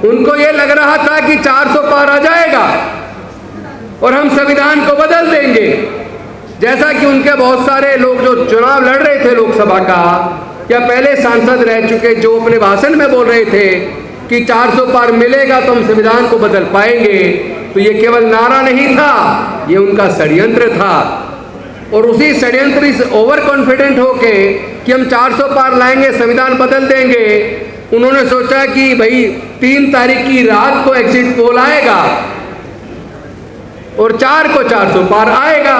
उनको ये लग रहा था कि 400 पार आ जाएगा और हम संविधान को बदल देंगे। जैसा कि उनके बहुत सारे लोग जो चुनाव लड़ रहे थे लोकसभा का या पहले सांसद रह चुके, जो अपने भाषण में बोल रहे थे कि 400 पार मिलेगा तो हम संविधान को बदल पाएंगे, तो ये केवल नारा नहीं था, ये उनका षड्यंत्र था। और उसी षड्यंत्र से ओवर कॉन्फिडेंट होके कि हम 400 पार लाएंगे, संविधान बदल देंगे, उन्होंने सोचा कि भाई 3 तारीख की रात को एग्जिट पोल आएगा और 4 को 400 पार आएगा।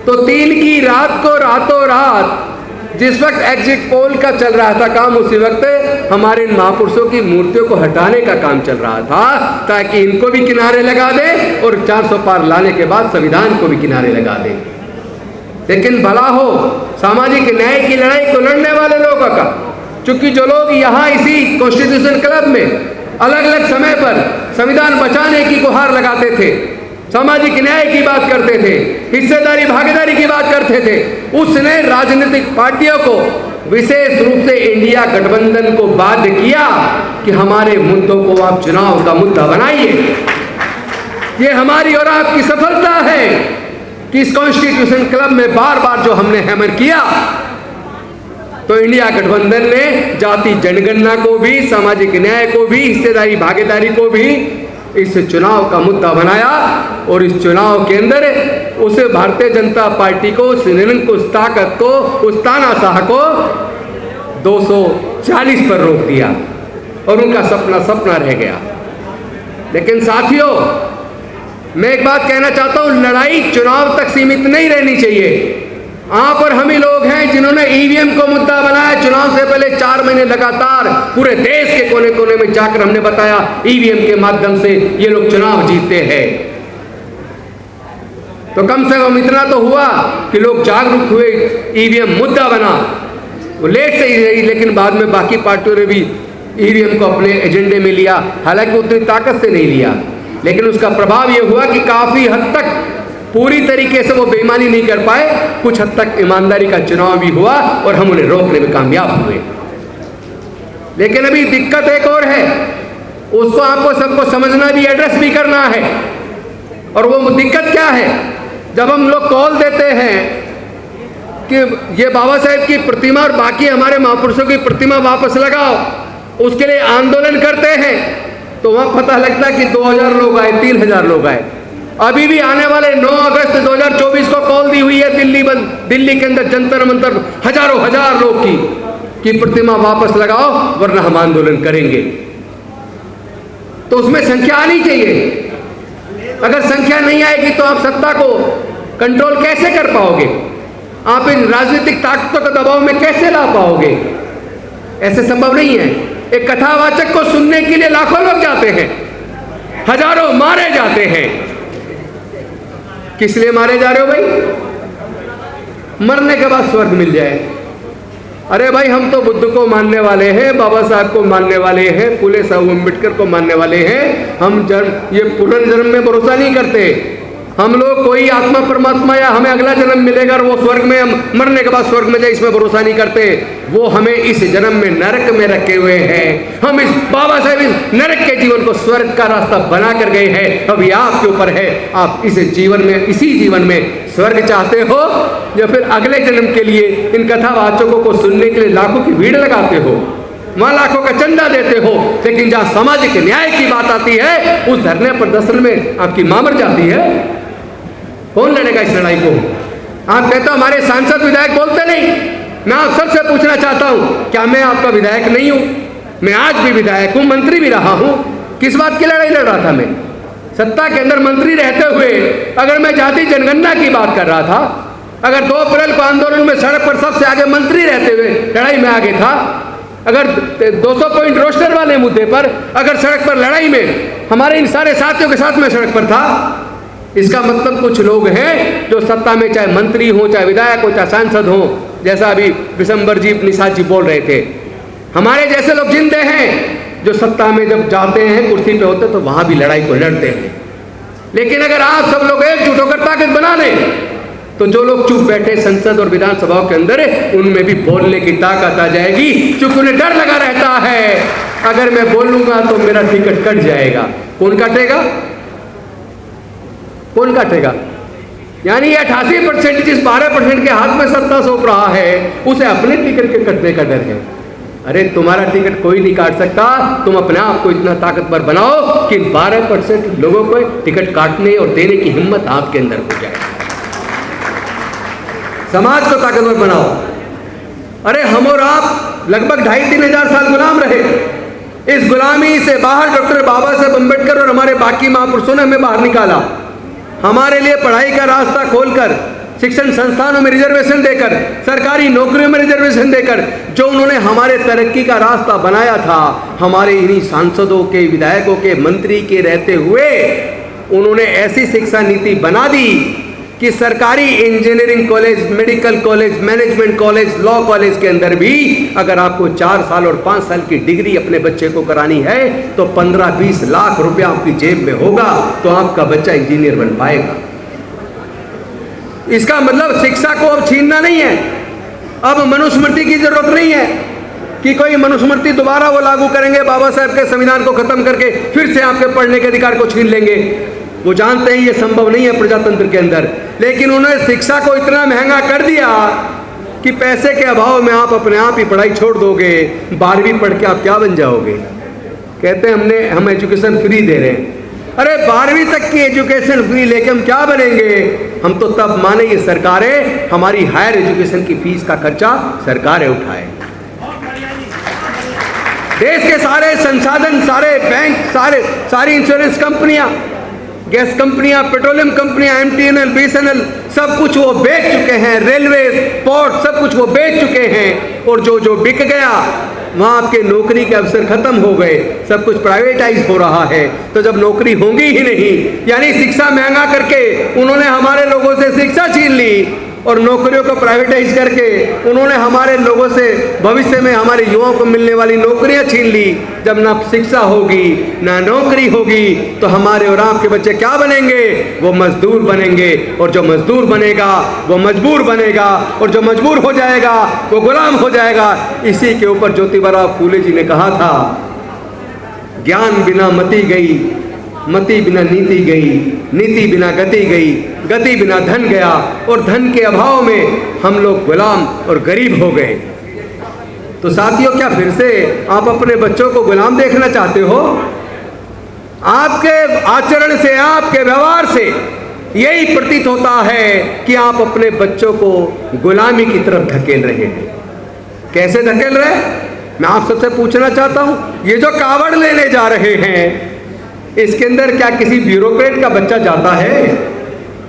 तो 3 की रात को रातों रात जिस वक्त एग्जिट पोल का चल रहा था काम, उसी वक्त हमारे इन महापुरुषों की मूर्तियों को हटाने का काम चल रहा था, ताकि इनको भी किनारे लगा दे और 400 पार लाने के बाद संविधान को भी किनारे लगा दे। लेकिन भला हो सामाजिक न्याय की लड़ाई को लड़ने वाले लोगों का, चूंकि जो लोग यहाँ इसी कॉन्स्टिट्यूशन क्लब में अलग अलग समय पर संविधान बचाने की गुहार लगाते थे, सामाजिक न्याय की बात करते थे, हिस्सेदारी भागीदारी की बात करते थे, उसने राजनीतिक पार्टियों को विशेष रूप से इंडिया गठबंधन को बाध्य किया कि हमारे मुद्दों को आप चुनाव का मुद्दा बनाइए। ये हमारी और आपकी सफलता है कि इस कॉन्स्टिट्यूशन क्लब में बार बार जो हमने हैमर किया, तो इंडिया गठबंधन ने जाति जनगणना को भी, सामाजिक न्याय को भी, हिस्सेदारी भागीदारी को भी इस चुनाव का मुद्दा बनाया। और इस चुनाव के अंदर उस भारतीय जनता पार्टी को, उस निरंकुश ताकत को, उस तानाशाह को 240 पर रोक दिया और उनका सपना रह गया। लेकिन साथियों, मैं एक बात कहना चाहता हूं, लड़ाई चुनाव तक सीमित नहीं रहनी चाहिए। आप और हम ही लोग हैं जिन्होंने ईवीएम को मुद्दा बनाया। चुनाव से पहले 4 महीने लगातार पूरे देश के कोने कोने में जाकर हमने बताया ईवीएम के माध्यम से ये लोग चुनाव जीतते हैं। तो कम से कम इतना तो हुआ कि लोग जागरूक हुए, ईवीएम मुद्दा बना। वो लेट से ही रही, लेकिन बाद में बाकी पार्टियों ने भी ईवीएम को अपने एजेंडे में लिया, हालांकि उतनी ताकत से नहीं लिया, लेकिन उसका प्रभाव ये हुआ कि काफी हद तक पूरी तरीके से वो बेईमानी नहीं कर पाए, कुछ हद तक ईमानदारी का चुनाव भी हुआ और हम उन्हें रोकने में कामयाब हुए। लेकिन अभी दिक्कत एक और है, उसको आपको सबको समझना भी, एड्रेस भी करना है। और वो दिक्कत क्या है? जब हम लोग कॉल देते हैं कि ये बाबा साहेब की प्रतिमा और बाकी हमारे महापुरुषों की प्रतिमा वापस लगाओ, उसके लिए आंदोलन करते हैं, तो वहां पता लगता है कि 2000 लोग आए, 3000 लोग आए। अभी भी आने वाले 9 अगस्त 2024 को कॉल दी हुई है दिल्ली के अंदर जंतर मंतर हजारों हजार लोग की प्रतिमा वापस लगाओ वरना हम आंदोलन करेंगे। तो उसमें संख्या आनी चाहिए। अगर संख्या नहीं आएगी तो आप सत्ता को कंट्रोल कैसे कर पाओगे? आप इन राजनीतिक ताकतों के दबाव में कैसे ला पाओगे? ऐसे संभव नहीं है। एक कथावाचक को सुनने के लिए लाखों लोग जाते हैं, हजारों मारे जाते हैं। किस लिए मारे जा रहे हो भाई? मरने के बाद स्वर्ग मिल जाए। अरे भाई, हम तो बुद्ध को मानने वाले हैं, बाबा साहब को मानने वाले हैं, फुले साहब अम्बेडकर को मानने वाले हैं। हम ये पुनर्जन्म में भरोसा नहीं करते। हम लोग कोई आत्मा परमात्मा या हमें अगला जन्म मिलेगा और वो स्वर्ग में, हम मरने के बाद स्वर्ग में जाए, इसमें भरोसा नहीं करते। वो हमें इस जन्म में नरक में रखे हुए हैं। हम इस बाबा साहब इस नरक के जीवन को स्वर्ग का रास्ता बना कर गए हैं। अभी आपके ऊपर है, आप इस जीवन में, इसी जीवन में स्वर्ग चाहते हो या फिर अगले जन्म के लिए इन कथावाचकों को सुनने के लिए लाखों की भीड़ लगाते हो, वहां लाखों का चंदा देते हो, लेकिन जहां सामाजिक न्याय की बात आती है उस धरने प्रदर्शन में आपकी मां मर जाती है। कौन लड़ेगा इस लड़ाई को? आप कहते हो हमारे सांसद विधायक बोलते नहीं। मैं आप सबसे पूछना चाहता हूं, क्या मैं आपका विधायक नहीं हूं? मैं आज भी विधायक हूं, मंत्री भी रहा हूं। किस बात की लड़ाई लड़ रहा था मैं? सत्ता के अंदर मंत्री रहते हुए अगर मैं जाति जनगणना की बात कर रहा था, अगर 2 अप्रैल को आंदोलन में सड़क पर सबसे आगे मंत्री रहते हुए लड़ाई में आगे था, अगर 200 पॉइंट रोस्टर वाले मुद्दे पर अगर सड़क पर लड़ाई में हमारे इन सारे साथियों के साथ में सड़क पर था, इसका मतलब कुछ लोग हैं जो सत्ता में चाहे मंत्री हो, चाहे विधायक हो, चाहे सांसद हो, जैसा अभी विशंबर जी, निषाद जी बोल रहे थे, हमारे जैसे लोग जिंदे हैं जो सत्ता में जब जाते हैं, कुर्सी पे होते, तो वहां भी लड़ाई को लड़ते हैं। लेकिन अगर आप सब लोग एकजुट होकर ताकत बना लें तो जो लोग चुप बैठे संसद और विधानसभाओं के अंदर, उनमें भी बोलने की ताकत आ जाएगी, क्योंकि उन्हें डर लगा रहता है अगर मैं बोलूंगा तो मेरा टिकट कट जाएगा। कौन काटेगा? कौन काटेगा? यानी 88% जिस 12% के हाथ में सत्ता सौंप रहा है, उसे अपने टिकट के कटने का डर है। अरे तुम्हारा टिकट कोई नहीं काट सकता। तुम अपने आप को इतना ताकतवर बनाओ कि 12% लोगों को टिकट काटने और देने की हिम्मत आपके अंदर हो जाए। समाज को ताकतवर बनाओ। अरे हम और आप लगभग 2,500-3 हजार साल गुलाम रहे। इस गुलामी से बाहर डॉक्टर बाबा साहब अम्बेडकर और हमारे बाकी महापुरुषों ने हमें बाहर निकाला। हमारे लिए पढ़ाई का रास्ता खोलकर, शिक्षण संस्थानों में रिजर्वेशन देकर, सरकारी नौकरियों में रिजर्वेशन देकर जो उन्होंने हमारे तरक्की का रास्ता बनाया था, हमारे इन्हीं सांसदों के, विधायकों के, मंत्री के रहते हुए उन्होंने ऐसी शिक्षा नीति बना दी कि सरकारी engineering college, medical college, management college, law college के अंदर भी अगर आपको 4 साल और 5 साल की डिग्री अपने बच्चे को करानी है तो 15-20 लाख रुपया आपकी जेब में होगा तो आपका बच्चा इंजीनियर बन पाएगा। इसका मतलब शिक्षा को अब छीनना नहीं है। अब मनुस्मृति की जरूरत नहीं है कि कोई मनुस्मृति दोबारा वो लागू करेंगे, बाबा साहब के संविधान को खत्म करके फिर से आपके पढ़ने के अधिकार को छीन लेंगे। वो जानते हैं ये संभव नहीं है प्रजातंत्र के अंदर, लेकिन उन्होंने शिक्षा को इतना महंगा कर दिया कि पैसे के अभाव में आप अपने आप ही पढ़ाई छोड़ दोगे। 12वीं पढ़ के आप क्या बन जाओगे? कहते हैं हम एजुकेशन फ्री दे रहे हैं। अरे 12वीं तक की एजुकेशन फ्री लेके हम क्या बनेंगे? हम तो तब माने ये सरकारें हमारी हायर एजुकेशन की फीस का खर्चा सरकारें उठाए। देश के सारे संसाधन, सारे बैंक, सारी इंश्योरेंस कंपनियां, गैस कंपनियां, पेट्रोलियम कंपनियां, MTNL, BSNL सब कुछ वो बेच चुके हैं। रेलवे, पोर्ट सब कुछ वो बेच चुके हैं। और जो बिक गया वहाँ आपके नौकरी के अवसर खत्म हो गए, सब कुछ प्राइवेटाइज हो रहा है। तो जब नौकरी होंगी ही नहीं, यानी शिक्षा महंगा करके उन्होंने हमारे लोगों से शिक्षा छीन ली और नौकरियों को प्राइवेटाइज करके उन्होंने हमारे लोगों से भविष्य में हमारे युवाओं को मिलने वाली नौकरियां छीन ली। जब ना शिक्षा होगी ना नौकरी होगी तो हमारे और आपके बच्चे क्या बनेंगे? वो मजदूर बनेंगे। और जो मजदूर बनेगा वो मजबूर बनेगा, और जो मजबूर हो जाएगा वो गुलाम हो जाएगा। इसी के ऊपर ज्योतिबा फूले जी ने कहा था, ज्ञान बिना मति गई, मति बिना नीति गई, नीति बिना गति गई, गति बिना धन गया, और धन के अभाव में हम लोग गुलाम और गरीब हो गए। तो साथियों, क्या फिर से आप अपने बच्चों को गुलाम देखना चाहते हो? आपके आचरण से, आपके व्यवहार से यही प्रतीत होता है कि आप अपने बच्चों को गुलामी की तरफ धकेल रहे हैं। कैसे धकेल रहे? मैं आप सबसे पूछना चाहता हूं, ये जो कावड़ लेने जा रहे हैं इसके अंदर क्या किसी ब्यूरोक्रेट का बच्चा जाता है?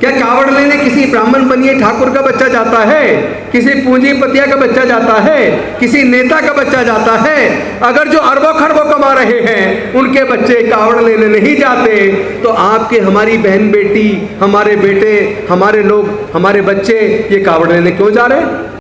क्या कावड़ लेने किसी ब्राह्मण बनिए ठाकुर का बच्चा जाता है? किसी पूंजीपतिया का बच्चा जाता है? किसी नेता का बच्चा जाता है? अगर जो अरबों खरबों कमा रहे हैं उनके बच्चे कावड़ लेने नहीं जाते, तो आपके, हमारी बहन बेटी, हमारे बेटे, हमारे लोग, हमारे बच्चे ये कावड़ लेने क्यों जा रहे हैं?